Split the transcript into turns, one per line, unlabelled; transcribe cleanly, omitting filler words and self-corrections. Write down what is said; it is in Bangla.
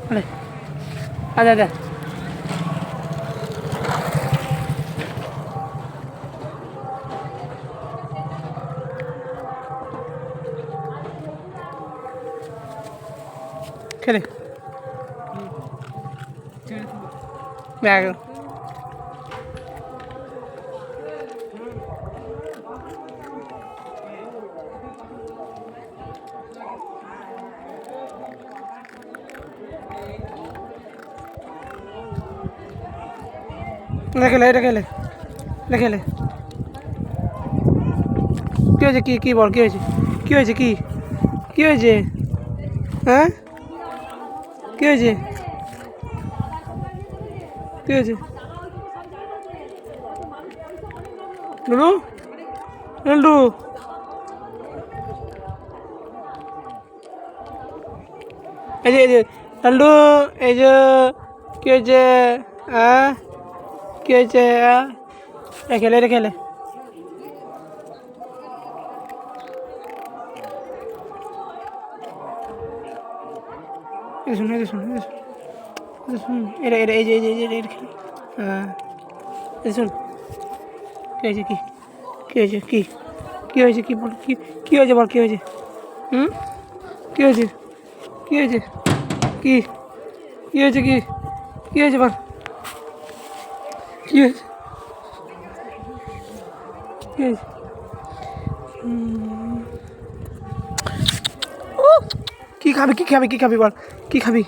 আরে আচ্ছা আচ্ছা খেলে ব্যাগ খেলে এটা খেলে এটা খেলে কী হয়েছে কী কী বল কী হয়েছে কী হয়েছে কী কী হয়েছে হ্যাঁ কী হয়েছে কী হয়েছে লুলু লুলু এই যে লাল্লু এই যে কী হয়েছে হ্যাঁ কী হয়েছে খেলে রে খেলে শুন শুন শুন এটা এটা এই যে এটা খেলে হ্যাঁ শুন কী হয়েছে কী কী হয়েছে কী কী হয়েছে কী বল কী হয়েছে বল কী হয়েছে হুম কী হয়েছে কী হয়েছে কী কী হয়েছে কী কী হয়েছে বল কী হয়েছে কী হয়েছে কী খাবি কী খাবি কী খাবি বল কী খাবি